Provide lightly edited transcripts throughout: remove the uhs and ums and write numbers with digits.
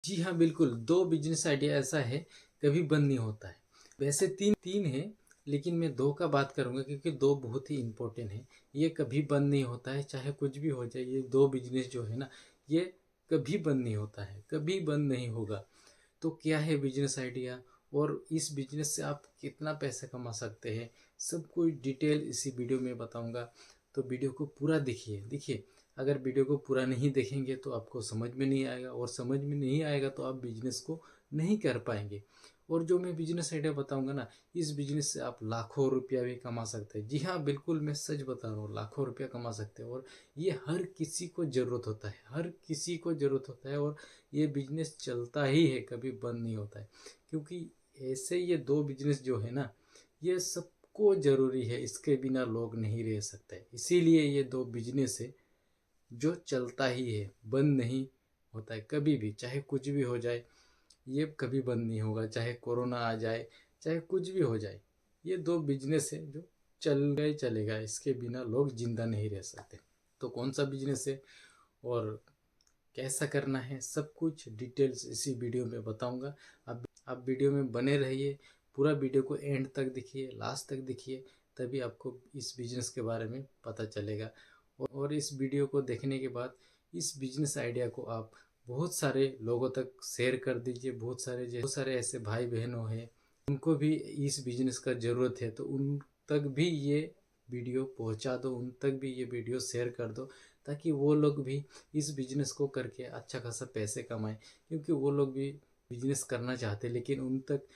जी हाँ, बिल्कुल, 2 business idea ऐसा है, कभी बंद नहीं होता है। वैसे 3 हैं, लेकिन मैं 2 का बात करूँगा क्योंकि 2 बहुत ही इम्पोर्टेंट हैं। ये कभी बंद नहीं होता है, चाहे कुछ भी हो जाए, ये 2 बिज़नेस जो है ना, ये कभी बंद नहीं होता है, कभी बंद नहीं होगा। तो क्या है बिजनेस आइडिया और इस बिजनेस से आप कितना पैसा कमा सकते हैं, सब कुछ डिटेल इसी वीडियो में बताऊंगा। तो वीडियो को पूरा देखिए। देखिए, अगर वीडियो को पूरा नहीं देखेंगे तो आपको समझ में नहीं आएगा, और समझ में नहीं आएगा तो आप बिजनेस को नहीं कर पाएंगे। और जो मैं बिजनेस आइडिया बताऊंगा ना, इस बिजनेस से आप लाखों रुपया भी कमा सकते हैं। जी हाँ, बिल्कुल, मैं सच बता रहा हूँ, लाखों रुपया कमा सकते हैं। और ये हर किसी को ज़रूरत होता है, हर किसी को ज़रूरत होता है। और ये बिजनेस चलता ही है, कभी बंद नहीं होता है। क्योंकि ऐसे ये 2 बिजनेस जो है ना, ये सबको ज़रूरी है, इसके बिना लोग नहीं रह सकते। इसीलिए ये 2 बिजनेस है जो चलता ही है, बंद नहीं होता है कभी भी, चाहे कुछ भी हो जाए। ये कभी बंद नहीं होगा, चाहे कोरोना आ जाए, चाहे कुछ भी हो जाए। ये 2 बिजनेस है जो चलेगा ही चलेगा, इसके बिना लोग जिंदा नहीं रह सकते। तो कौन सा बिजनेस है और कैसा करना है, सब कुछ डिटेल्स इसी वीडियो में बताऊंगा। आप वीडियो में बने रहिए, पूरा वीडियो को एंड तक देखिए, लास्ट तक देखिए, तभी आपको इस बिजनेस के बारे में पता चलेगा। और इस वीडियो को देखने के बाद इस बिजनेस आइडिया को आप बहुत सारे लोगों तक शेयर कर दीजिए। बहुत सारे ऐसे भाई बहनों हैं उनको भी इस बिजनेस का ज़रूरत है, तो उन तक भी ये वीडियो पहुंचा दो, उन तक भी ये वीडियो शेयर कर दो, ताकि वो लोग भी इस बिजनेस को करके अच्छा खासा पैसे कमाएं। क्योंकि वो लोग भी बिजनेस करना चाहते हैं, लेकिन उन तक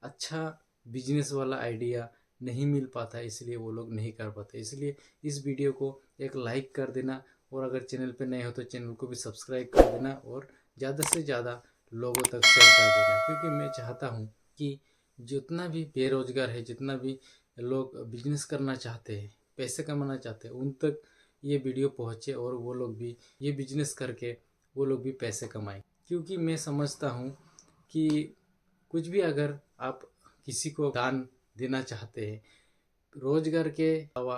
अच्छा बिजनेस वाला आइडिया नहीं मिल पाता है, इसलिए वो लोग नहीं कर पाते। इसलिए इस वीडियो को एक लाइक कर देना, और अगर चैनल पे नए हो तो चैनल को भी सब्सक्राइब कर देना, और ज़्यादा से ज़्यादा लोगों तक शेयर कर देना। क्योंकि मैं चाहता हूँ कि जितना भी बेरोजगार है, जितना भी लोग बिजनेस करना चाहते हैं, पैसे कमाना चाहते हैं, उन तक ये वीडियो पहुँचे, और वो लोग भी ये बिजनेस करके वो लोग भी पैसे कमाएं। क्योंकि मैं समझता हूँ कि कुछ भी अगर आप किसी को दान देना चाहते हैं, रोजगार के अलावा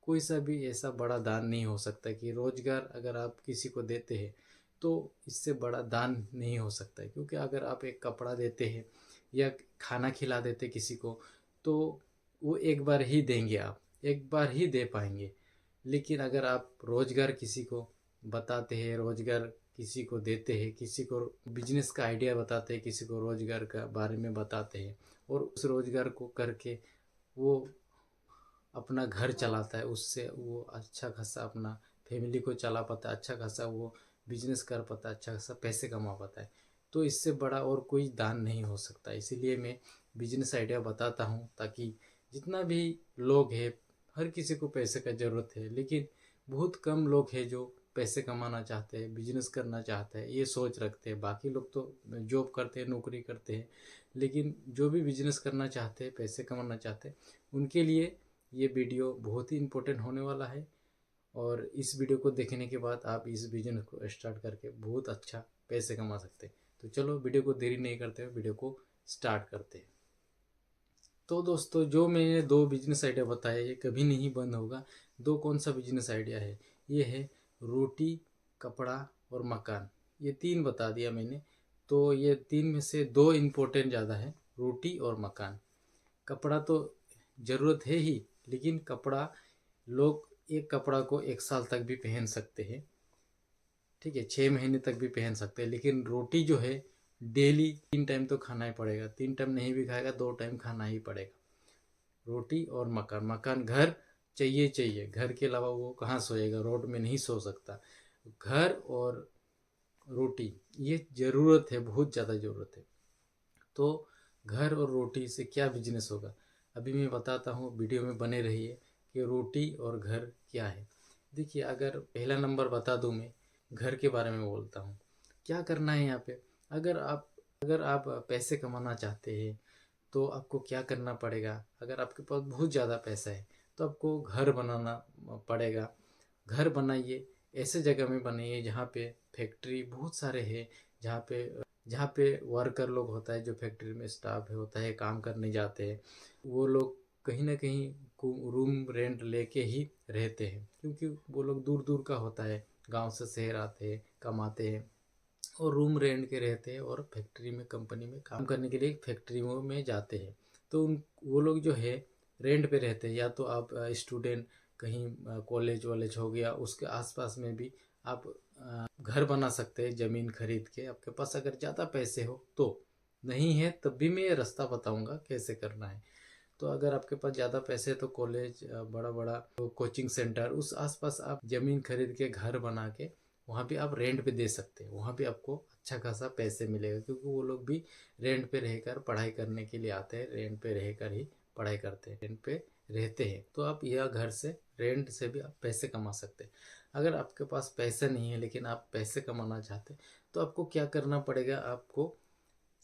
कोई सा भी ऐसा बड़ा दान नहीं हो सकता। कि रोजगार अगर आप किसी को देते हैं तो इससे बड़ा दान नहीं हो सकता है। क्योंकि अगर आप एक कपड़ा देते हैं या खाना खिला देते किसी को, तो वो एक बार ही देंगे, आप एक बार ही दे पाएंगे। लेकिन अगर आप रोजगार किसी को बताते हैं, रोजगार किसी को देते हैं, किसी को बिजनेस का आइडिया बताते हैं, किसी को रोजगार का बारे में बताते हैं, और उस रोजगार को करके वो अपना घर चलाता है, उससे वो अच्छा खासा अपना फैमिली को चला पाता है, अच्छा खासा वो बिजनेस कर पाता है, अच्छा खासा पैसे कमा पाता है। तो इससे बड़ा और कोई दान नहीं हो सकता। इसीलिए मैं बिजनेस आइडिया बताता हूँ, ताकि जितना भी लोग हैं, हर किसी को पैसे का ज़रूरत है, लेकिन बहुत कम लोग हैं जो पैसे कमाना चाहते हैं, बिजनेस करना चाहते हैं, ये सोच रखते हैं। बाकी लोग तो जॉब करते हैं, नौकरी करते हैं। लेकिन जो भी बिजनेस करना चाहते हैं, पैसे कमाना चाहते हैं, उनके लिए ये वीडियो बहुत ही इम्पोर्टेंट होने वाला है। और इस वीडियो को देखने के बाद आप इस बिजनेस को स्टार्ट करके बहुत अच्छा पैसे कमा सकते हैं। तो चलो, वीडियो को देरी नहीं करते हुए वीडियो को स्टार्ट करते हैं। तो दोस्तों, जो मैंने 2 बिजनेस आइडिया बताया, ये कभी नहीं बंद होगा। 2 कौन सा बिजनेस आइडिया है? ये है रोटी, कपड़ा और मकान। ये 3 बता दिया मैंने। तो ये 3 में से 2 इम्पोर्टेंट ज़्यादा है, रोटी और मकान। कपड़ा तो ज़रूरत है ही, लेकिन कपड़ा लोग एक कपड़ा को 1 साल तक भी पहन सकते हैं, ठीक है, 6 महीने तक भी पहन सकते हैं। लेकिन रोटी जो है, डेली 3 टाइम तो खाना ही पड़ेगा। 3 टाइम नहीं भी खाएगा, 2 टाइम खाना ही पड़ेगा। रोटी और मकान। मकान, घर चाहिए चाहिए, घर के अलावा वो कहाँ सोएगा, रोड में नहीं सो सकता। घर और रोटी, ये ज़रूरत है, बहुत ज़्यादा ज़रूरत है। तो घर और रोटी से क्या बिजनेस होगा, अभी मैं बताता हूँ, वीडियो में बने रहिए कि रोटी और घर क्या है। देखिए, अगर पहला नंबर बता दूँ, मैं घर के बारे में बोलता हूँ। क्या करना है यहाँ पे? अगर आप पैसे कमाना चाहते हैं तो आपको क्या करना पड़ेगा? अगर आपके पास बहुत ज़्यादा पैसा है तो आपको घर बनाना पड़ेगा। घर बनाइए, ऐसे जगह में बनाइए जहाँ पे फैक्ट्री बहुत सारे हैं, जहाँ पे वर्कर लोग होता है, जो फैक्ट्री में स्टाफ है होता है, काम करने जाते हैं, वो लोग कहीं ना कहीं रूम रेंट लेके ही रहते हैं। क्योंकि वो लोग दूर दूर का होता है, गांव से शहर आते हैं, कमाते हैं, और रूम रेंट के रहते हैं और फैक्ट्री में कंपनी में काम करने के लिए फैक्ट्रियों में जाते हैं। तो उन वो लोग जो है रेंट पे रहते हैं। या तो आप स्टूडेंट कहीं कॉलेज वॉलेज हो गया उसके आसपास में भी आप घर बना सकते हैं ज़मीन खरीद के, आपके पास अगर ज़्यादा पैसे हो तो। नहीं है तब भी मैं ये रास्ता बताऊंगा कैसे करना है। तो अगर आपके पास ज़्यादा पैसे हैं तो कॉलेज बड़ा बड़ा कोचिंग सेंटर उस आसपास आप ज़मीन खरीद के घर बना के वहाँ भी आप रेंट पे दे सकते हैं। वहाँ भी आपको अच्छा खासा पैसे मिलेगा, क्योंकि वो लोग भी रेंट पे रहकर पढ़ाई करने के लिए आते हैं, रेंट पे रहकर ही पढ़ाई करते हैं, रेंट पे रहते हैं। तो आप यह घर से रेंट से भी आप पैसे कमा सकते हैं। अगर आपके पास पैसे नहीं है लेकिन आप पैसे कमाना चाहते हैं तो आपको क्या करना पड़ेगा, आपको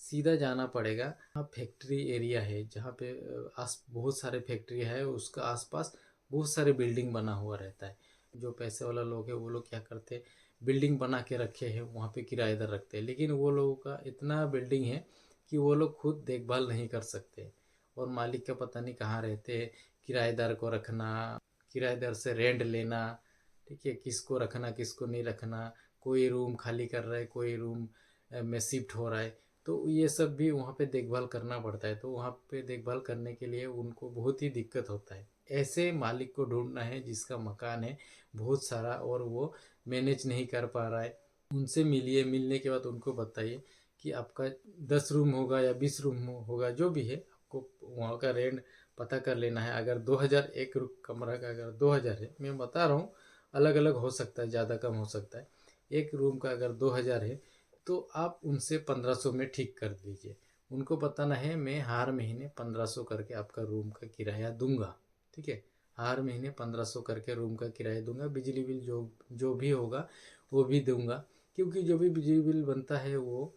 सीधा जाना पड़ेगा। वहाँ फैक्ट्री एरिया है जहाँ पे आस बहुत सारे फैक्ट्री है, उसका आसपास बहुत सारे बिल्डिंग बना हुआ रहता है। जो पैसे वाला लोग है वो लोग क्या करते हैं, बिल्डिंग बना के रखे हैं, वहाँ पे किराएदार रखते हैं। लेकिन वो लोगों का इतना बिल्डिंग है कि वो लोग खुद देखभाल नहीं कर सकते और मालिक का पता नहीं कहाँ रहते हैं। किराएदार को रखना, किराएदार से रेंट लेना, ठीक है, किसको रखना किसको नहीं रखना, कोई रूम खाली कर रहा है, कोई रूम में शिफ्ट हो रहा है, तो ये सब भी वहाँ पे देखभाल करना पड़ता है। तो वहाँ पे देखभाल करने के लिए उनको बहुत ही दिक्कत होता है। ऐसे मालिक को ढूंढना है जिसका मकान है बहुत सारा और वो मैनेज नहीं कर पा रहा है। उनसे मिलिए, मिलने के बाद उनको बताइए कि आपका 10 रूम होगा या 20 रूम होगा, जो भी है आपको वहाँ का रेंट पता कर लेना है। अगर 2000 एक कमरा का अगर 2000 है, मैं बता रहा हूँ, अलग अलग हो सकता है, ज़्यादा कम हो सकता है। एक रूम का अगर 2000 है तो आप उनसे 1500 में ठीक कर दीजिए। उनको बताना है मैं हर महीने 1500 करके आपका रूम का किराया दूंगा, ठीक है। हर महीने 1500 करके रूम का किराया दूंगा, बिजली बिल जो जो भी होगा वो भी दूंगा। क्योंकि जो भी बिजली बिल बनता है वो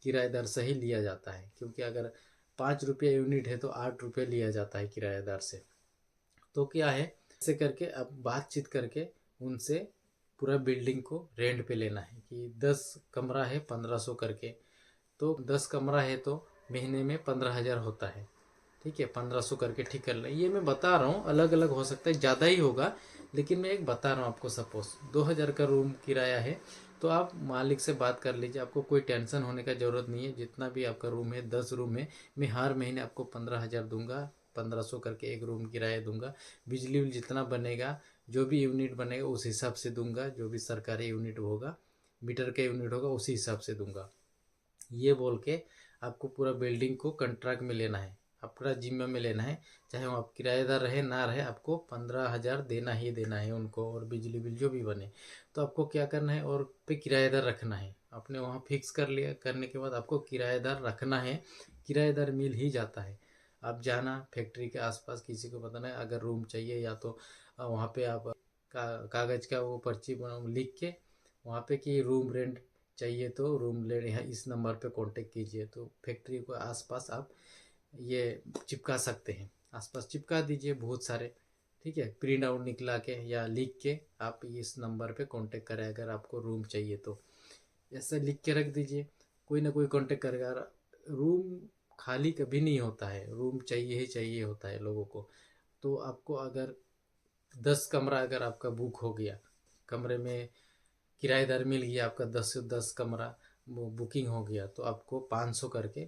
किराएदार से ही लिया जाता है। क्योंकि अगर 5 रुपये यूनिट है तो 8 रुपये लिया जाता है किराएदार से। तो क्या है, ऐसे करके अब बातचीत करके उनसे पूरा बिल्डिंग को रेंट पे लेना है कि 10 कमरा है 1500 करके। तो 10 कमरा है तो महीने में 15,000 होता है, ठीक है। 1500 करके ठीक कर लें। ये मैं बता रहा हूँ, अलग अलग हो सकता है, ज़्यादा ही होगा, लेकिन मैं एक बता रहा हूँ आपको। सपोज 2000 का रूम किराया है तो आप मालिक से बात कर लीजिए, आपको कोई टेंशन होने का ज़रूरत नहीं है। जितना भी आपका रूम है 10 रूम है, मैं हर महीने आपको 15,000 दूंगा, 1500 करके एक रूम किराया दूंगा। बिजली बिल जितना बनेगा, जो भी यूनिट बनेगा उस हिसाब से दूंगा, जो भी सरकारी यूनिट होगा, मीटर का यूनिट होगा उसी हिसाब से दूंगा। ये बोल के आपको पूरा बिल्डिंग को कंट्रैक्ट में लेना है, अपना जिम्मे में लेना है। चाहे वो आप किराएदार रहे ना रहे, आपको 15,000 देना ही देना है उनको, और बिजली बिल जो भी बने। तो आपको क्या करना है, और पे किराएदार रखना है। आपने वहाँ फिक्स कर लिया, करने के बाद आपको किराएदार रखना है। किराएदार मिल ही जाता है। आप जाना फैक्ट्री के आसपास, किसी को बताना है अगर रूम चाहिए, या तो वहाँ पे आप कागज़ का वो पर्ची लिख के वहाँ पे कि रूम रेंट चाहिए तो रूम ले रहे हैं, इस नंबर पे कांटेक्ट कीजिए। तो फैक्ट्री को आसपास आप ये चिपका सकते हैं, आसपास चिपका दीजिए बहुत सारे, ठीक है। प्रिंट आउट निकला के या लिख के आप इस नंबर पे कांटेक्ट करें अगर आपको रूम चाहिए तो। ऐसे लिख के रख दीजिए, कोई ना कोई कांटेक्ट करेगा। रूम खाली कभी नहीं होता है, रूम चाहिए ही चाहिए होता है लोगों को। तो आपको अगर 10 कमरा अगर आपका बुक हो गया, कमरे में किराएदार मिल गया, आपका 10 से 10 कमरा वो बुकिंग हो गया, तो आपको 500 करके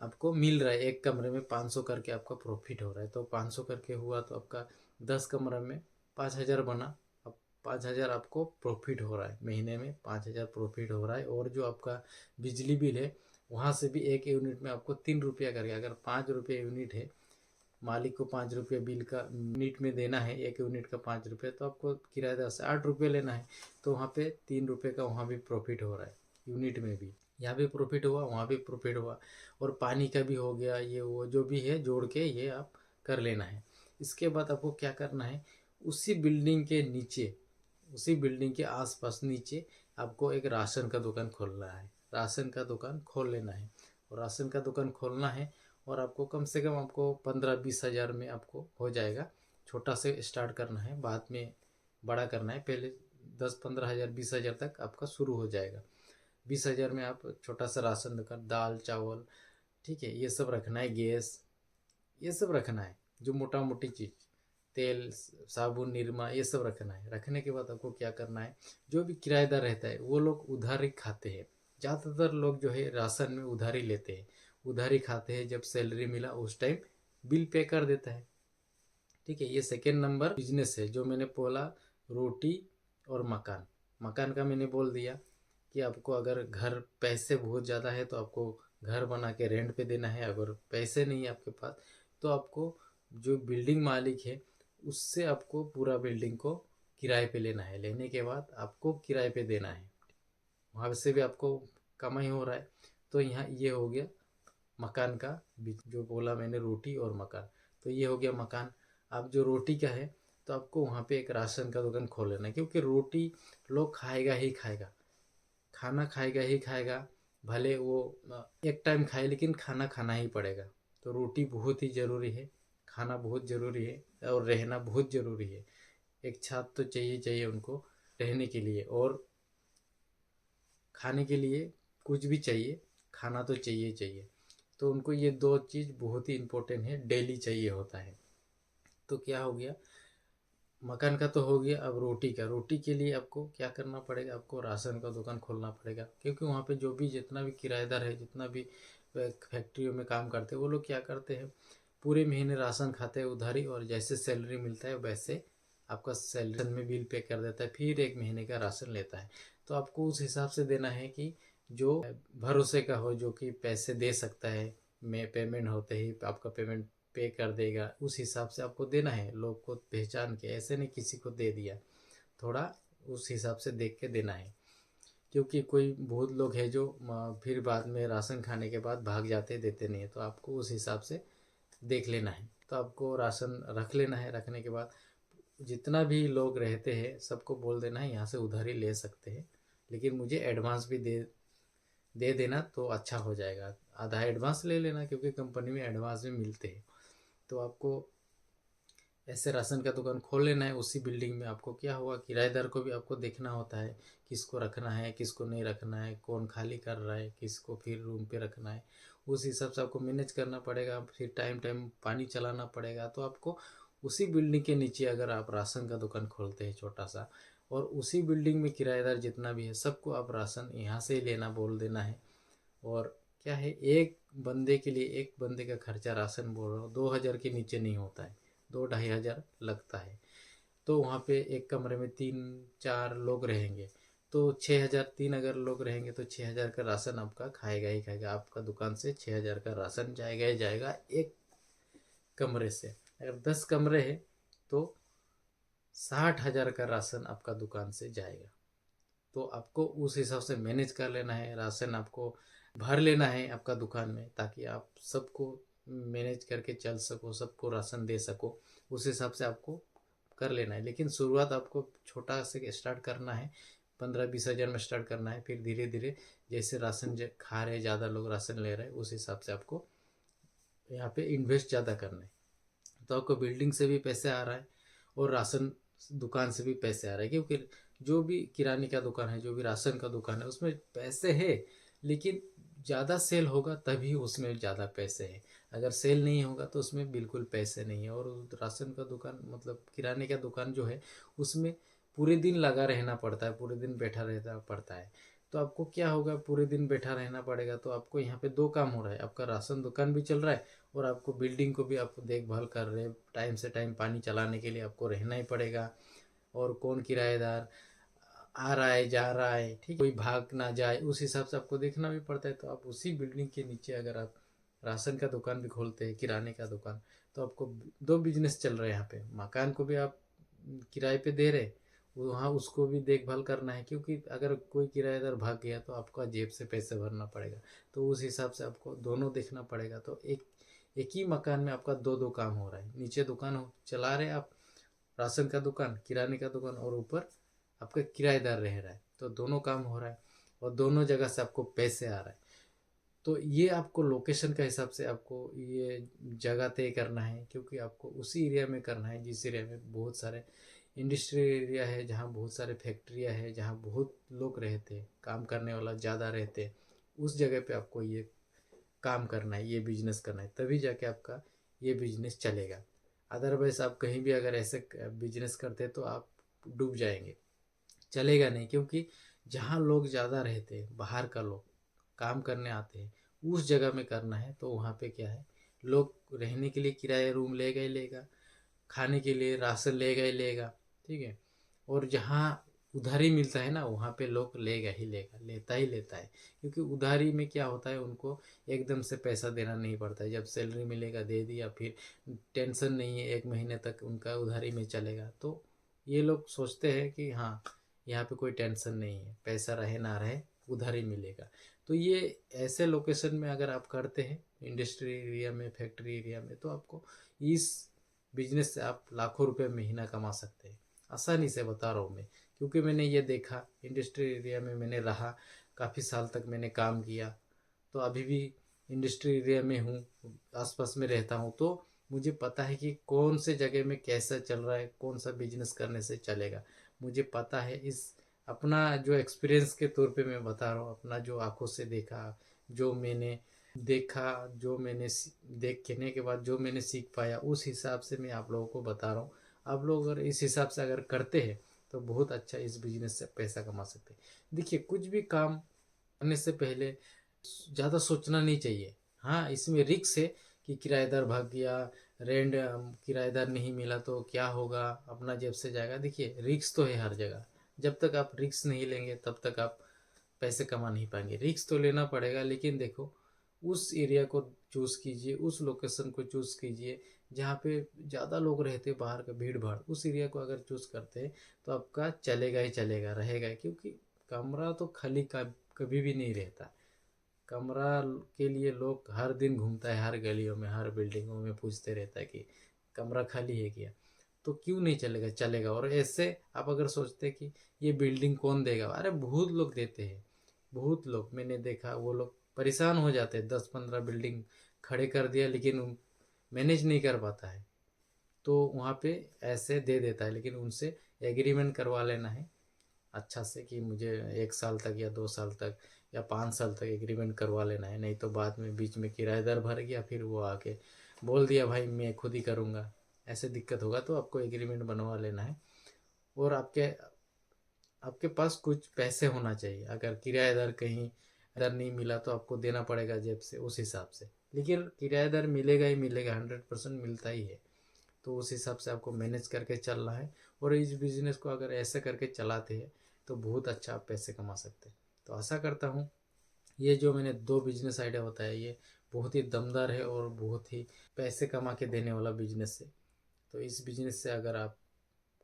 आपको मिल रहा है। एक कमरे में 500 करके आपका प्रॉफिट हो रहा है। तो 500 करके हुआ तो आपका 10 कमरा में 5,000 बना। अब 5,000 आपको प्रॉफिट हो रहा है, महीने में 5,000 प्रॉफिट हो रहा है। और जो आपका बिजली बिल है वहाँ से भी एक यूनिट में आपको 3 रुपया करके, अगर 5 रुपये यूनिट है, मालिक को 5 रुपये बिल का यूनिट में देना है, एक यूनिट का 5 रुपये, तो आपको किराएदार से 8 रुपये लेना है। तो वहाँ पे 3 रुपये का वहाँ भी प्रॉफिट हो रहा है, यूनिट में भी। यहाँ भी प्रॉफिट हुआ, वहाँ भी प्रॉफिट हुआ, और पानी का भी हो गया। ये वो जो भी है जोड़ के ये आप कर लेना है। इसके बाद आपको क्या करना है, उसी बिल्डिंग के नीचे, उसी बिल्डिंग के आसपास नीचे आपको एक राशन का दुकान खोलना है। राशन का दुकान खोल लेना है, और राशन का दुकान खोलना है। और आपको कम से कम आपको 15-20 हज़ार में आपको हो जाएगा। छोटा से स्टार्ट करना है, बाद में बड़ा करना है। पहले 10-15 हज़ार 20 हज़ार तक आपका शुरू हो जाएगा। 20 हज़ार में आप छोटा सा राशन दुकान, दाल चावल, ठीक है, ये सब रखना है, गैस, ये सब रखना है, जो मोटा मोटी चीज़, तेल साबुन निरमा, ये सब रखना है। रखने के बाद आपको क्या करना है, जो भी किराएदार रहता है वो लोग उधार ही खाते हैं। ज़्यादातर लोग जो है राशन में उधारी लेते हैं, उधारी खाते हैं, जब सैलरी मिला उस टाइम बिल पे कर देता है। ठीक है, ये सेकेंड नंबर बिजनेस है जो मैंने बोला, रोटी और मकान। मकान का मैंने बोल दिया कि आपको अगर घर पैसे बहुत ज़्यादा है तो आपको घर बना के रेंट पे देना है, अगर पैसे नहीं है आपके पास तो आपको जो बिल्डिंग मालिक है उससे आपको पूरा बिल्डिंग को किराए पे लेना है, लेने के बाद आपको किराए पे देना है, वहाँ से भी आपको कमाई हो रहा है। तो यहाँ ये हो गया मकान का जो बोला मैंने, रोटी और मकान। तो ये हो गया मकान। अब जो रोटी का है तो आपको वहाँ पे एक राशन का दुकान खोल लेना है, क्योंकि रोटी लोग खाएगा ही खाएगा, खाना खाएगा ही खाएगा, भले वो एक टाइम खाए लेकिन खाना खाना ही पड़ेगा। तो रोटी बहुत ही ज़रूरी है, खाना बहुत ज़रूरी है, और रहना बहुत ज़रूरी है। एक छात तो चाहिए चाहिए उनको रहने के लिए, और खाने के लिए कुछ भी चाहिए, खाना तो चाहिए चाहिए। तो उनको ये दो चीज़ बहुत ही इम्पोर्टेंट है, डेली चाहिए होता है। तो क्या हो गया, मकान का तो हो गया। अब रोटी का, रोटी के लिए आपको क्या करना पड़ेगा, आपको राशन का दुकान खोलना पड़ेगा, क्योंकि वहाँ पे जो भी जितना भी किराएदार है, जितना भी फैक्ट्रियों में काम करते हैं, वो लोग क्या करते हैं, पूरे महीने राशन खाते हैं उधारी, और जैसे सैलरी मिलता है वैसे आपका सैलरी में बिल पे कर देता है, फिर एक महीने का राशन लेता है। तो आपको उस हिसाब से देना है कि जो भरोसे का हो, जो कि पैसे दे सकता है, में पेमेंट होते ही आपका पेमेंट पे कर देगा, उस हिसाब से आपको देना है, लोग को पहचान के, ऐसे नहीं किसी को दे दिया, थोड़ा उस हिसाब से देख के देना है। क्योंकि कोई बहुत लोग हैं जो फिर बाद में राशन खाने के बाद भाग जाते, देते नहीं है, तो आपको उस हिसाब से देख लेना है। तो आपको राशन रख लेना है, रखने के बाद जितना भी लोग रहते हैं सबको बोल देना है यहाँ से उधारी ले सकते हैं, लेकिन मुझे एडवांस भी दे दे देना तो अच्छा हो जाएगा, आधा एडवांस ले लेना, क्योंकि कंपनी में एडवांस भी मिलते हैं। तो आपको ऐसे राशन का दुकान खोल लेना है उसी बिल्डिंग में। आपको क्या हुआ, किराएदार को भी आपको देखना होता है, किसको रखना है किसको नहीं रखना है, कौन खाली कर रहा है, किसको फिर रूम पे रखना है, उस हिसाब से आपको मैनेज करना पड़ेगा। फिर टाइम टाइम पानी चलाना पड़ेगा। तो आपको उसी बिल्डिंग के नीचे अगर आप राशन का दुकान खोलते हैं छोटा सा, और उसी बिल्डिंग में किराएदार जितना भी है सबको आप राशन यहाँ से ही लेना बोल देना है। और क्या है, एक बंदे के लिए, एक बंदे का खर्चा राशन बोल रहा हूँ 2,000 के नीचे नहीं होता है, 2-2,500 लगता है। तो वहाँ पे एक कमरे में 3-4 लोग रहेंगे, तो 6,000, 3 अगर लोग रहेंगे तो 6,000 का राशन आपका खाएगा ही खाएगा। आपका दुकान से 6,000 का राशन जाएगा ही जाएगा एक कमरे से। अगर 10 कमरे हैं तो 60,000 का राशन आपका दुकान से जाएगा। तो आपको उस हिसाब से मैनेज कर लेना है, राशन आपको भर लेना है आपका दुकान में, ताकि आप सबको मैनेज करके चल सको, सबको राशन दे सको। उस हिसाब से आपको कर लेना है, लेकिन शुरुआत आपको छोटा से स्टार्ट करना है, 15-20 हज़ार में स्टार्ट करना है। फिर धीरे धीरे जैसे राशन खा रहे, ज़्यादा लोग राशन ले रहे हैं, उस हिसाब से आपको यहाँ पे इन्वेस्ट ज़्यादा करना है। तो आपको बिल्डिंग से भी पैसे आ रहा है और राशन दुकान से भी पैसे आ रहे हैं, क्योंकि जो भी किराने का दुकान है, जो भी राशन का दुकान है, उसमें पैसे है, लेकिन ज़्यादा सेल होगा तभी उसमें ज़्यादा पैसे हैं। अगर सेल नहीं होगा तो उसमें बिल्कुल पैसे नहीं है। और राशन का दुकान मतलब किराने का दुकान जो है, उसमें पूरे दिन लगा रहना पड़ता है, पूरे दिन बैठा रहना पड़ता है। तो आपको क्या होगा, पूरे दिन बैठा रहना पड़ेगा, तो आपको यहाँ पे दो काम हो रहा है, आपका राशन दुकान भी चल रहा है और आपको बिल्डिंग को भी आपको देखभाल कर रहे हैं। टाइम से टाइम पानी चलाने के लिए आपको रहना ही पड़ेगा। और कौन किराएदार आ रहा है जा रहा है, ठीक, कोई भाग ना जाए, उस हिसाब से आपको देखना भी पड़ता है। तो आप उसी बिल्डिंग के नीचे अगर आप राशन का दुकान भी खोलते हैं, किराने का दुकान, तो आपको दो बिजनेस चल रहे हैं यहाँ पे। मकान को भी आप किराए पे दे रहे, वहाँ उसको भी देखभाल करना है, क्योंकि अगर कोई किराएदार भाग गया तो आपका जेब से पैसे भरना पड़ेगा। तो उस हिसाब से आपको दोनों देखना पड़ेगा। तो एक एक ही मकान में आपका दो दो काम हो रहा है, नीचे दुकान चला रहे आप, राशन का दुकान, किराने का दुकान, और ऊपर आपका किराएदार रह रहा है। तो दोनों काम हो रहा है और दोनों जगह से आपको पैसे आ रहा है। तो ये आपको लोकेशन का हिसाब से आपको ये जगह तय करना है, क्योंकि आपको उसी एरिया में करना है जिस एरिया में बहुत सारे इंडस्ट्रियल एरिया है, जहाँ बहुत सारे फैक्ट्रियाँ है, जहाँ बहुत लोग रहते हैं, काम करने वाला ज़्यादा रहते हैं। उस जगह पे आपको ये काम करना है, ये बिजनेस करना है, तभी जाके आपका ये बिजनेस चलेगा। अदरवाइज आप कहीं भी अगर ऐसे बिजनेस करते हैं तो आप डूब जाएंगे, चलेगा नहीं। क्योंकि जहाँ लोग ज़्यादा रहते हैं, बाहर का लोग, काम करने आते हैं उस जगह में करना है, तो वहाँ पे क्या है, लोग रहने के लिए किराया रूम लेगा ही लेगा, खाने के लिए राशन लेगा ही लेगा, ठीक है। और जहाँ उधारी मिलता है ना, वहाँ पे लोग लेगा ही लेगा, लेता ही लेता है, क्योंकि उधारी में क्या होता है, उनको एकदम से पैसा देना नहीं पड़ता है। जब सैलरी मिलेगा दे दिया, फिर टेंशन नहीं है, 1 महीने तक उनका उधारी में चलेगा। तो ये लोग सोचते हैं कि हाँ, यहाँ पे कोई टेंशन नहीं है, पैसा रहे ना रहे उधारी मिलेगा। तो ये ऐसे लोकेशन में अगर आप करते हैं, इंडस्ट्री एरिया में, फैक्ट्री एरिया में, तो आपको इस बिजनेस से आप लाखों रुपए महीना कमा सकते हैं, आसानी से बता रहा हूँ मैं, क्योंकि मैंने ये देखा, इंडस्ट्री एरिया में मैंने रहा, काफ़ी साल तक मैंने काम किया। तो अभी भी इंडस्ट्री एरिया में हूँ, आसपास में रहता हूँ, तो मुझे पता है कि कौन से जगह में कैसा चल रहा है, कौन सा बिजनेस करने से चलेगा, मुझे पता है। इस अपना जो एक्सपीरियंस के तौर पे मैं बता रहा हूँ, अपना जो आंखों से देखा, जो मैंने देखा, जो मैंने देखने के बाद जो मैंने सीख पाया, उस हिसाब से मैं आप लोगों को बता रहा हूँ। आप लोग अगर इस हिसाब से अगर करते हैं तो बहुत अच्छा इस बिजनेस से पैसा कमा सकते हैं। देखिए, कुछ भी काम करने से पहले ज़्यादा सोचना नहीं चाहिए। हाँ, इसमें रिस्क है कि किराएदार भाग गया, रेंट किराएदार नहीं मिला तो क्या होगा, अपना जेब से जाएगा। देखिए, रिस्क तो है हर जगह, जब तक आप रिस्क नहीं लेंगे तब तक आप पैसे कमा नहीं पाएंगे। रिस्क तो लेना पड़ेगा, लेकिन देखो, उस एरिया को चूज़ कीजिए, उस लोकेशन को चूज़ कीजिए जहाँ पे ज़्यादा लोग रहते हैं, बाहर का भीड़ भाड़, उस एरिया को अगर चूज़ करते हैं तो आपका चलेगा ही चलेगा, रहेगा ही। क्योंकि कमरा तो खाली कभी भी नहीं रहता। कमरा के लिए लोग हर दिन घूमता है, हर गलियों में, हर बिल्डिंगों में पूछते रहता है कि कमरा खाली है क्या। तो क्यों नहीं चलेगा, चलेगा। और ऐसे आप अगर सोचते हैं कि ये बिल्डिंग कौन देगा, अरे बहुत लोग देते हैं, बहुत लोग मैंने देखा, वो लोग परेशान हो जाते हैं, 10-15 बिल्डिंग खड़े कर दिया, लेकिन मैनेज नहीं कर पाता है, तो वहाँ पे ऐसे दे देता है। लेकिन उनसे एग्रीमेंट करवा लेना है अच्छा से कि मुझे 1 साल तक या 2 साल तक या 5 साल तक एग्रीमेंट करवा लेना है, नहीं तो बाद में बीच में किराएदार भर गया, फिर वो आके बोल दिया भाई मैं खुद ही करूँगा, ऐसे दिक्कत होगा। तो आपको एग्रीमेंट बनवा लेना है। और आपके आपके पास कुछ पैसे होना चाहिए, अगर किराएदार कहीं इधर नहीं मिला तो आपको देना पड़ेगा जेब से, उस हिसाब से। लेकिन किराएदार मिलेगा ही मिलेगा, 100% मिलता ही है। तो उस हिसाब से आपको मैनेज करके चलना है। और इस बिज़नेस को अगर ऐसे करके चलाते हैं तो बहुत अच्छा आप पैसे कमा सकते हैं। तो आशा करता हूँ ये जो मैंने 2 बिजनेस आइडिया बताया, ये बहुत ही दमदार है और बहुत ही पैसे कमा के देने वाला बिजनेस है। तो इस बिजनेस से अगर आप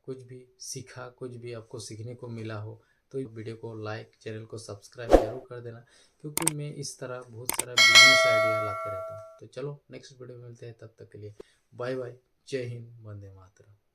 कुछ भी सीखा, कुछ भी आपको सीखने को मिला हो, तो इस वीडियो को लाइक, चैनल को सब्सक्राइब जरूर कर देना, क्योंकि मैं इस तरह बहुत सारा बिजनेस आइडिया लाते रहता हूँ। तो चलो नेक्स्ट वीडियो में मिलते हैं, तब तक के लिए बाय बाय, जय हिंद, वंदे मातरम।